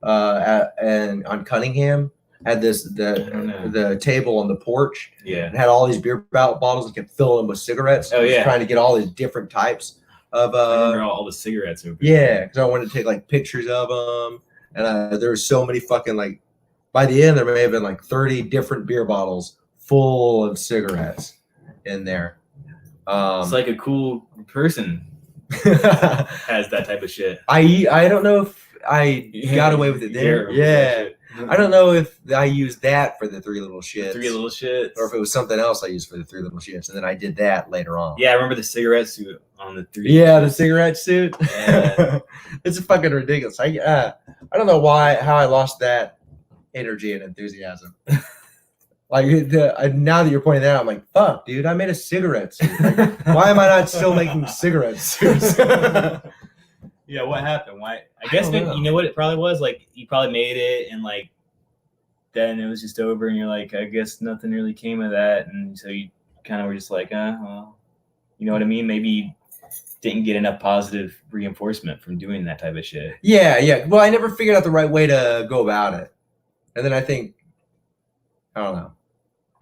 and on Cunningham. Had the table on the porch. Yeah. And had all these beer bottles and kept filling them with cigarettes. Oh, yeah. Trying to get all these different types of I remember all the cigarettes over yeah, because I wanted to take like pictures of them, and there were so many fucking, like, by the end there may have been like 30 different beer bottles full of cigarettes in there. It's like a cool person has that type of shit. I don't know if I got away with it there. Yeah. I don't know if I used that for the three little shits. Three little shits. Or if it was something else I used for the three little shits, and then I did that later on. Yeah, I remember the cigarette suit on the three. Yeah, the cigarette suit. Yeah. It's fucking ridiculous. I don't know how I lost that energy and enthusiasm. Like, now that you're pointing that out, I'm like, fuck, dude, I made a cigarette suit. Like, why am I not still making cigarette suits? Yeah, what happened? Why? I guess don't maybe, know. you know what it probably was? Like, you probably made it, and like, then it was just over, and you're like, I guess nothing really came of that, and so you kind of were just like, well, you know what I mean? Maybe you didn't get enough positive reinforcement from doing that type of shit. Yeah. Well, I never figured out the right way to go about it, and then I think, I don't know.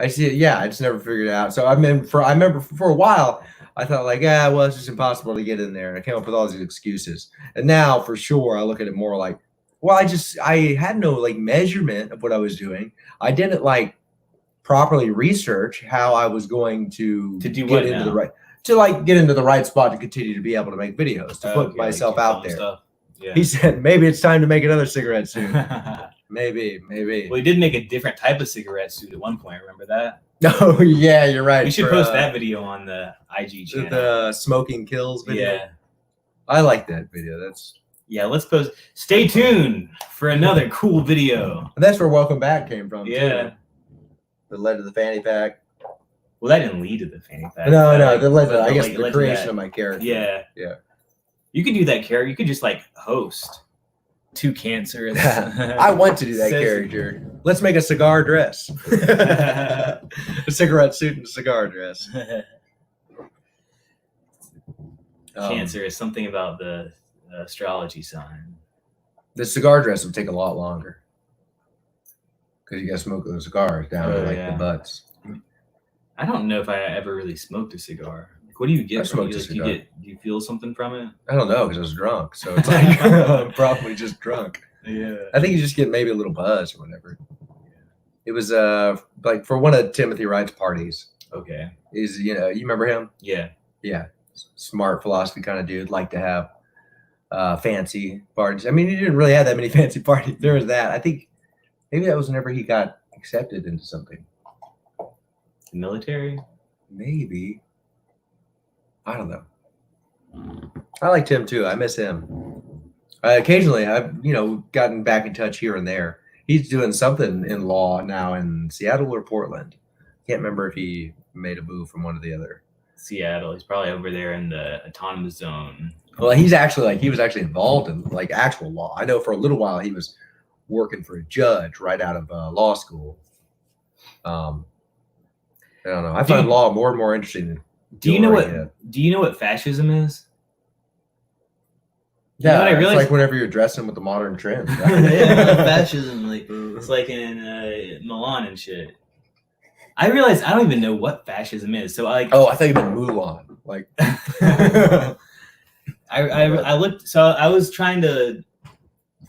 I see it. Yeah, I just never figured it out. So I remember for a while, I thought like, yeah, well, it's just impossible to get in there. And I came up with all these excuses. And now for sure, I look at it more like, well, I had no like measurement of what I was doing. I didn't like properly research how I was going to do get what into now? the right to like get into the right spot to continue to be able to make videos, to put Okay, myself like out film there. stuff. Yeah. He said, maybe it's time to make another cigarette suit. Maybe. Well, he did make a different type of cigarette suit at one point. Remember that? Oh yeah, you're right. We should for, post that video on the IG channel. the smoking kills video. Yeah. I like that video. Let's post. Stay tuned for another cool video. That's where Welcome Back came from. Yeah. Too. That led to the fanny pack. Well, that didn't lead to the fanny pack. No, That, that led to, but I guess, led the to creation that. of my character. Yeah. Yeah. You could do that character. You could just like host two cancers. I want to do that character. Let's make a cigar dress. A cigarette suit and a cigar dress. Cancer is something about the astrology sign. The cigar dress would take a lot longer. Because you got to smoke those cigars down to the butts. I don't know if I ever really smoked a cigar. Like, what do you get? I smoked a Do cigar. do you feel something from it? I don't know because I was drunk. So it's like I'm probably just drunk. Yeah. I think you just get maybe a little buzz or whatever. It was like for one of Timothy Wright's parties. Okay. You remember him? Yeah. Yeah. Smart philosophy kind of dude. Like to have fancy parties. I mean, he didn't really have that many fancy parties. There was that. I think maybe that was whenever he got accepted into something. The military? Maybe. I don't know. I liked him too. I miss him. Occasionally, I've gotten back in touch here and there. He's doing something in law now in Seattle or Portland. Can't remember if he made a move from one or the other. Seattle. He's probably over there in the autonomous zone. Well, he was actually involved in like actual law. I know for a little while he was working for a judge right out of law school. I don't know. I find law more and more interesting. Do you know what fascism is? Yeah, You know what I realized? it's like whenever you're dressing with the modern trends. Yeah, fascism, like it's like in Milan and shit. I realized I don't even know what fascism is. So I I thought you meant Mulan. Like I looked. So I was trying to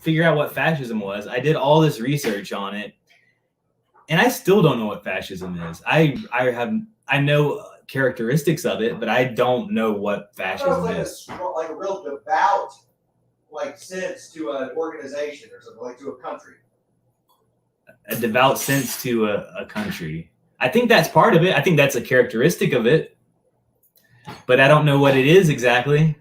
figure out what fascism was. I did all this research on it, and I still don't know what fascism is. I know characteristics of it, but I don't know what fascism is. Like a real devout sense to an organization or something, like to a country. A devout sense to a country. I think that's part of it. I think that's a characteristic of it, but I don't know what it is exactly.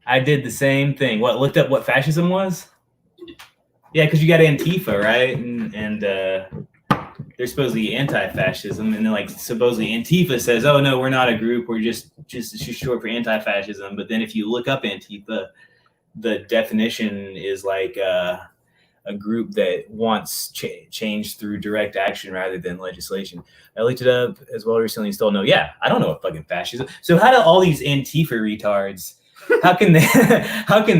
I did the same thing. Looked up what fascism was? Yeah, because you got Antifa, right? And they're supposedly anti-fascism, and then like supposedly Antifa says, "Oh no, we're not a group. We're just short for anti-fascism." But then if you look up Antifa, the definition is like a group that wants change through direct action rather than legislation. I looked it up as well recently and still know. Yeah, I don't know what fucking fascism. So how do all these Antifa retards? How can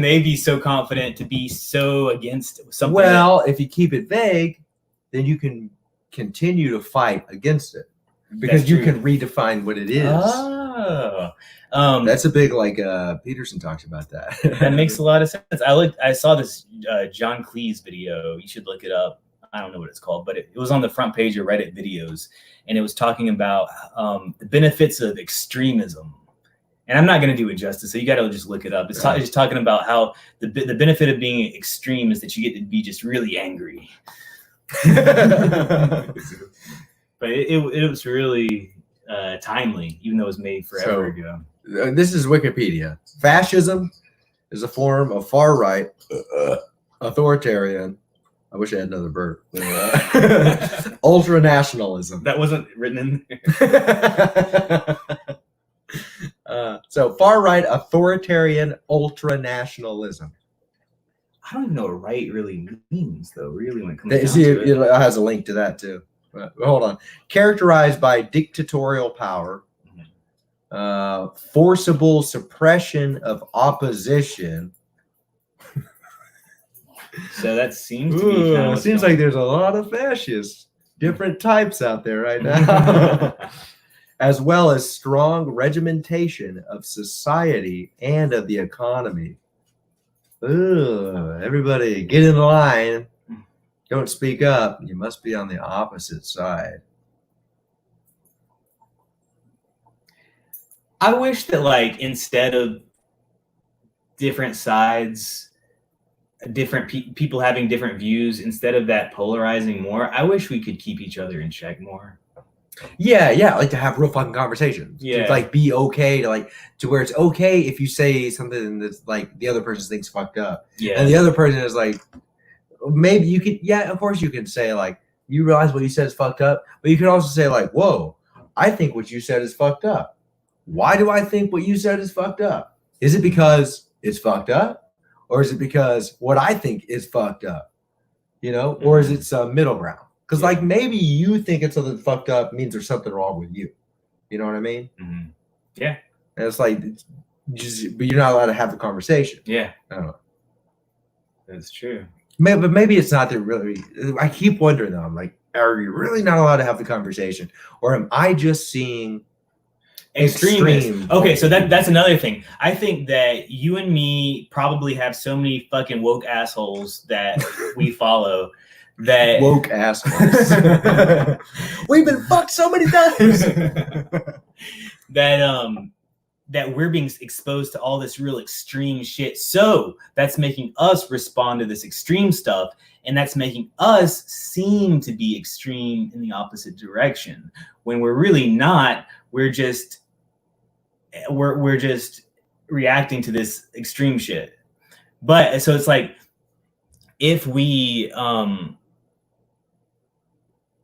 they be so confident to be so against something? Well, if you keep it vague, then you can continue to fight against it because you can redefine what it is. Oh, that's a big Peterson talks about that. That makes a lot of sense. I saw this John Cleese video. You should look it up. I don't know what it's called, but it was on the front page of Reddit videos, and it was talking about the benefits of extremism. And I'm not going to do it justice, so you got to just look it up. It's just talking about how the benefit of being extreme is that you get to be just really angry. But it was really timely, even though it was made forever ago. This is Wikipedia. Fascism is a form of far-right authoritarian. I wish I had another burp. Ultranationalism. That wasn't written in there. So far-right authoritarian ultranationalism. I don't even know what right really means, though. Really, when it comes See, down to it has a link to that too. Hold on. Characterized by dictatorial power, forcible suppression of opposition. So that seems to be kind of seems like there's a lot of fascists different types out there right now. As well as strong regimentation of society and of the economy. Ooh, everybody get in line. Don't speak up. You must be on the opposite side. I wish that, like, instead of different sides, different people having different views, instead of that polarizing more, I wish we could keep each other in check more. Yeah, like to have real fucking conversations. Yeah. To like be okay to where it's okay if you say something that's like the other person thinks fucked up. Yeah. And the other person is like, maybe you could, yeah, of course you can say like, you realize what you said is fucked up, but you could also say like, whoa, I think what you said is fucked up. Why do I think what you said is fucked up? Is it because it's fucked up? Or is it because what I think is fucked up? You know, or is it some middle ground? Because like maybe you think it's something fucked up means there's something wrong with you. You know what I mean? Mm-hmm. Yeah. And it's like, but you're not allowed to have the conversation. Yeah. I don't know. That's true. But maybe it's not that really. I keep wondering though. I'm like, are you really not allowed to have the conversation, or am I just seeing extreme? Okay, so that's another thing. I think that you and me probably have so many fucking woke assholes that we follow. That woke assholes. We've been fucked so many times. That we're being exposed to all this real extreme shit. So that's making us respond to this extreme stuff, and that's making us seem to be extreme in the opposite direction when we're really not. We're just reacting to this extreme shit. But so it's like if we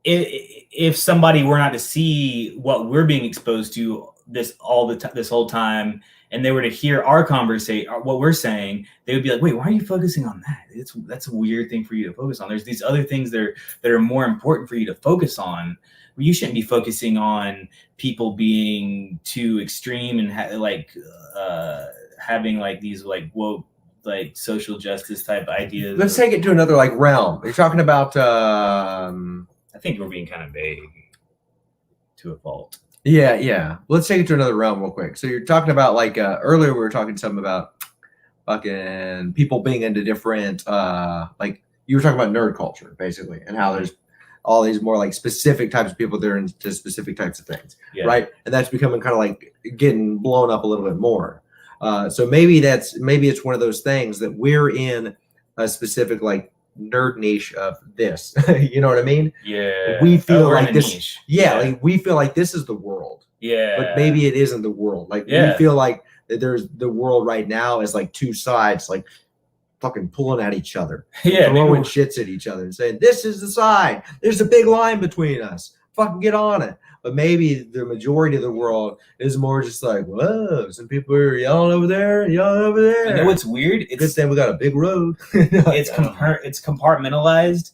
if somebody were not to see what we're being exposed to this whole time, and they were to hear our conversation, what we're saying, they would be like, wait, why are you focusing on that? That's a weird thing for you to focus on. There's these other things that are more important for you to focus on. You shouldn't be focusing on people being too extreme and having like these like woke, like social justice type ideas. Let's take it to another like realm. You're talking about I think we're being kind of vague to a fault. Yeah. Let's take it to another realm real quick. So you're talking about like earlier we were talking something about fucking people being into different like you were talking about nerd culture basically, and how there's all these more like specific types of people that are into specific types of things, right? And that's becoming kind of like getting blown up a little bit more. So maybe it's one of those things that we're in a specific like nerd niche of this. You know what I mean? Yeah. We feel like this. Niche. Like we feel like this is the world. Yeah. But maybe it isn't the world. Like we feel like that there's the world right now is like two sides, like fucking pulling at each other. Yeah. Throwing shits at each other and saying, this is the side. There's a big line between us. Fucking get on it. But maybe the majority of the world is more just like, whoa, some people are yelling over there. You know what's weird? It's good thing we got a big road. It's compartmentalized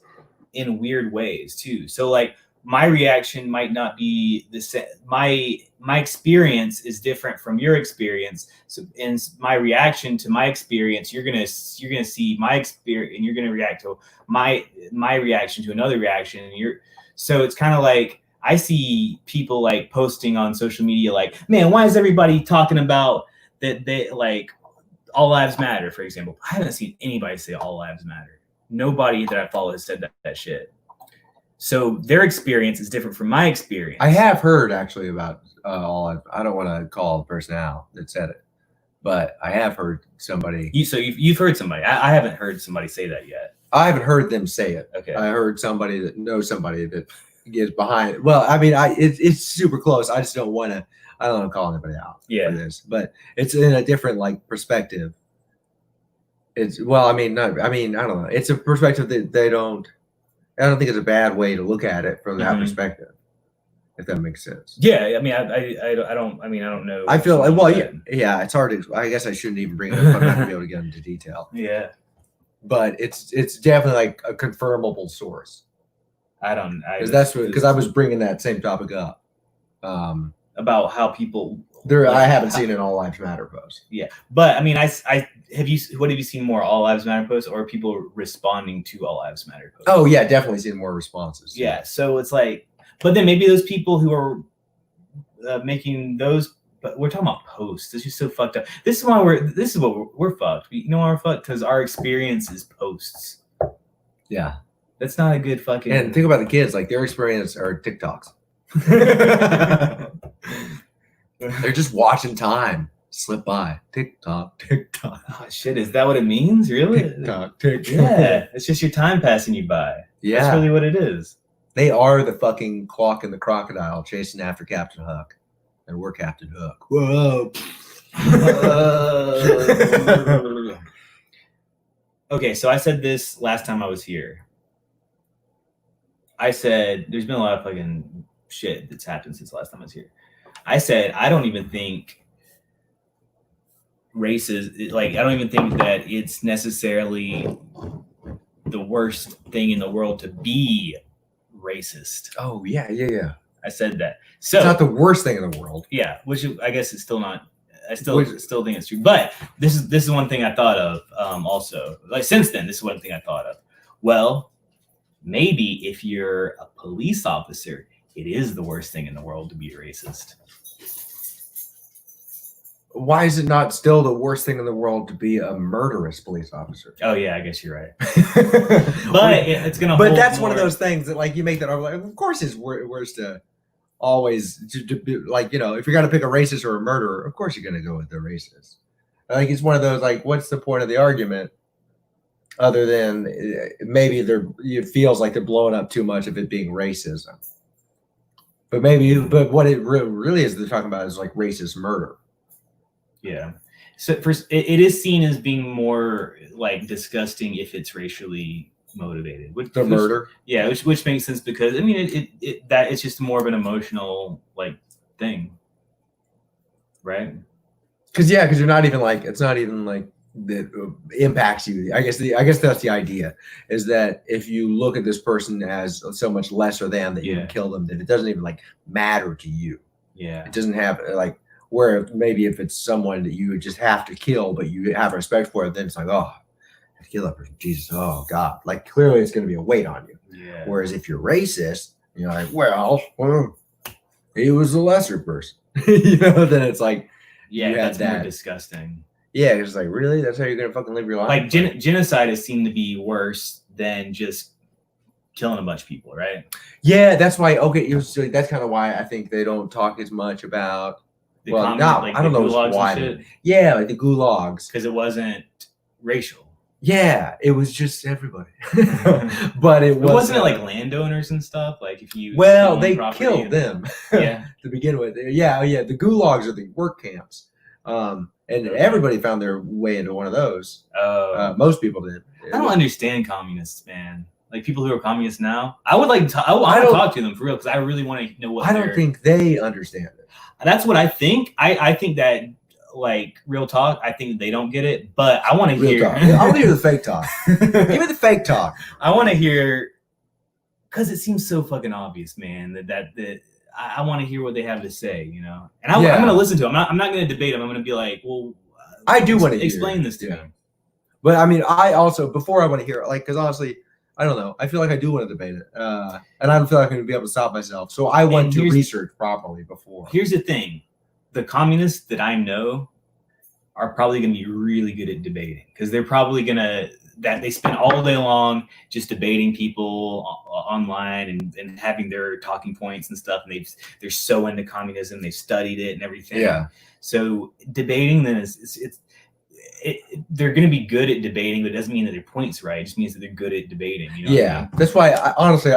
in weird ways too. So like my reaction might not be the same. My experience is different from your experience. So in my reaction to my experience, you're gonna see my experience, and you're gonna react to my reaction to another reaction. And so it's kind of like I see people like posting on social media like, man, why is everybody talking about that they like all lives matter, for example? I haven't seen anybody say all lives matter. Nobody that I follow has said that shit. So their experience is different from my experience. I have heard actually about I don't want to call the person out that said it, but I have heard somebody. You've heard somebody. I haven't heard somebody say that yet. I haven't heard them say it. Okay. I heard somebody that knows somebody that gets behind it. Well, I mean, it's super close. I just don't want to. I don't want to call anybody out for this, but it's in a different like perspective. I don't know. It's a perspective that I don't think it's a bad way to look at it from that perspective, if that makes sense. Yeah, I mean, I don't know. I feel like, it's hard to. I guess I shouldn't even bring it up. I'm not gonna be able to get into detail. Yeah, but it's definitely like a confirmable source. Because I was bringing that same topic up. About how people I haven't seen an All Lives Matter post. Yeah, but I mean, I have you. What have you seen more, All Lives Matter posts or people responding to All Lives Matter posts? Oh yeah, definitely seen more responses. Yeah, so it's like, but then maybe those people who are making those. But we're talking about posts. It's just so fucked up. This is why we're fucked. You know why we're fucked? Because our experience is posts. Yeah, that's not a good fucking. And think about the kids. Like their experience are TikToks. They're just watching time slip by. TikTok, TikTok. Oh shit! Is that what it means? Really? TikTok, TikTok. Yeah, it's just your time passing you by. Yeah, that's really what it is. They are the fucking clock and the crocodile chasing after Captain Hook. And we're Captain Hook. Whoa. Okay, so I said this last time I was here. I said there's been a lot of fucking shit that's happened since the last time I was here. I said I don't even think races, like I don't even think that it's necessarily the worst thing in the world to be racist. Oh yeah. I said that. So it's not the worst thing in the world. Yeah, which I guess is still not. I still think it's true. But this is one thing I thought of. Also, like since then, this is one thing I thought of. Well, maybe if you're a police officer, it is the worst thing in the world to be a racist. Why is it not still the worst thing in the world to be a murderous police officer? Oh yeah, I guess you're right. But it's gonna. But that's one of those things that like you make that. Like, of course, it's worse to always to be, like if you're gonna pick a racist or a murderer, of course you're gonna go with the racist. Like it's one of those like, what's the point of the argument? Other than maybe it feels like they're blowing up too much of it being racism. But what it really is they're talking about is like racist murder. Yeah. So it is seen as being more like disgusting if it's racially motivated. Murder. Yeah, which makes sense because I mean that it's just more of an emotional like thing, right? Because you're not even like it's not even like that impacts you. I guess that's the idea is that if you look at this person as so much lesser than that you can kill them, that it doesn't even like matter to you. Yeah, it doesn't have like. Where maybe if it's someone that you would just have to kill, but you have respect for it, then it's like, oh, I kill that person. Jesus, oh God. Like clearly it's going to be a weight on you. Yeah. Whereas if you're racist, you're like, well, he was a lesser person. Then it's like, yeah, that's more disgusting. Yeah, it's like, really? That's how you're going to fucking live your life? Like genocide has seemed to be worse than just killing a bunch of people, right? Yeah, that's why. Okay, so that's kind of why I think they don't talk as much about. I don't know why. Yeah, like the gulags. Because it wasn't racial. Yeah, it was just everybody. But it wasn't like landowners and stuff. Like if you they killed them. Yeah. To begin with. Yeah. The gulags are the work camps. And everybody found their way into one of those. Most people did. I don't understand communists, man. Like people who are communists now. I would like to I want to talk to them for real because I really want to know what I don't think they understand it. That's what I think. I think that, like, real talk, I think they don't get it, but I want to hear. I want to hear the fake talk. Give me the fake talk. I want to hear, because it seems so fucking obvious, man, that I want to hear what they have to say, And I'm going to listen to them. I'm not going to debate them. I'm going to be like, well, I do want to explain this to them. But, I mean, I also, before I want to hear it, like, because honestly, I don't know. I feel like I do want to debate it. And I don't feel like I'm going to be able to stop myself. So I want to research properly before. Here's the thing. The communists that I know are probably going to be really good at debating because they're probably going to, that they spend all day long just debating people online and having their talking points and stuff. And they're so into communism. They've studied it and everything. Yeah. So debating then they're going to be good at debating, but it doesn't mean that their point's right. It just means that they're good at debating. Yeah. I mean? That's why honestly,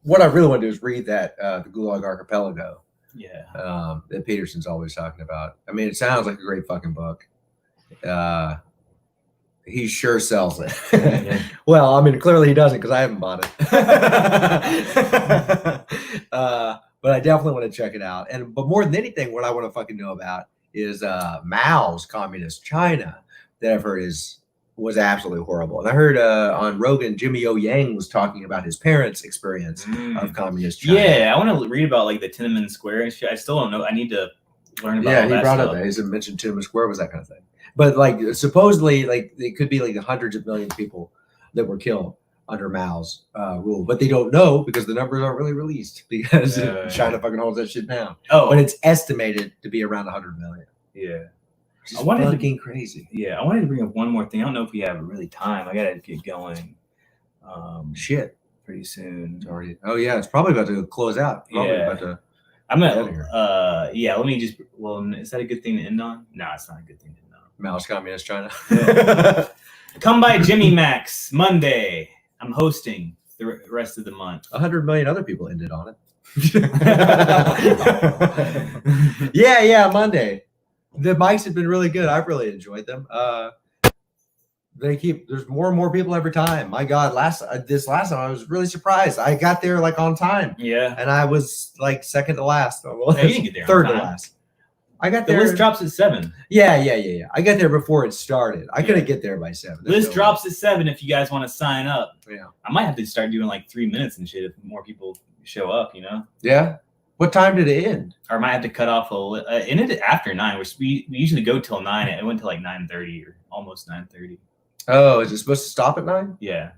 what I really want to do is read that, the Gulag Archipelago. Yeah. That Peterson's always talking about. I mean, it sounds like a great fucking book. He sure sells it. Yeah. Well, I mean, clearly he doesn't because I haven't bought it. But I definitely want to check it out. But more than anything, what I want to fucking know about is Mao's communist China that I've heard was absolutely horrible. And I heard on Rogan, Jimmy O Yang was talking about his parents' experience of communist China. Yeah, I want to read about like the Tiananmen Square and shit. I still don't know. I need to learn about Yeah, all he that brought stuff. up that. He mentioned Tiananmen Square was that kind of thing. But like supposedly, like it could be like hundreds of millions of people that were killed under Mao's rule, but they don't know because the numbers aren't really released because China fucking holds that shit down. Oh, But it's estimated to be around 100 million. yeah. Which is I wanted to- fucking crazy. Yeah, I wanted to bring up one more thing. I don't know if we have really time. I gotta get going. Shit. Pretty soon. It's already. Oh yeah, it's probably about to close out. Probably Yeah. about to. I'm Get outta gonna. Yeah. Let me just. Well, is that a good thing to end on? No, it's not a good thing to end on. Mao's communist China. Come by Jimmy Max Monday. I'm hosting the rest of the month. 100 million other people ended on it. yeah, Monday. The mics have been really good. I've really enjoyed them. There's more and more people every time. My God, this last time I was really surprised. I got there like on time, Yeah. and I was like second to last. Yeah, you didn't get there on third to time. last. I got The there. list drops at 7. Yeah. I got there before it started. I couldn't get there by 7. There's List no way. drops at 7 if you guys want to sign up. Yeah. I might have to start doing like 3 minutes and shit if more people show up, Yeah. What time did it end? Or I might have to cut off it ended after 9, which we usually go till 9. It went to like 9:30 or almost 9:30. Oh, is it supposed to stop at 9? Yeah,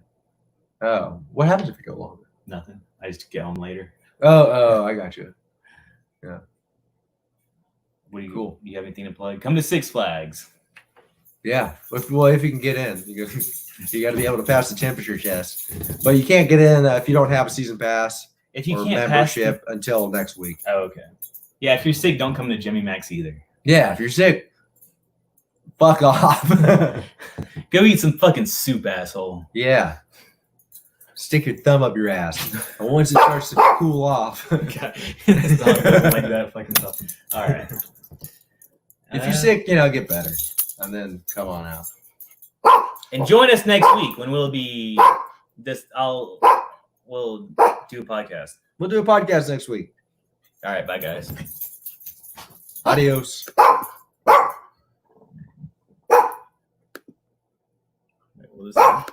Oh, what happens if you go longer? nothing. I just get home later. Oh, I got you. What do you Cool. Do you have anything to plug? Come to Six Flags. Yeah. If you can get in, you got to be able to pass the temperature test. But you can't get in if you don't have a season pass If you or can't membership until next week. oh, okay. Yeah, if you're sick, don't come to Jimmy Max either. Yeah, if you're sick, fuck off. Go eat some fucking soup, asshole. Yeah. Stick your thumb up your ass. And once it starts to cool off, God, this dog doesn't like that fucking stuff. All right. if you're sick, get better. And then come on out. And join us next week when we'll be we'll do a podcast. We'll do a podcast next week. All right, bye guys. Adios. Wait, what was that?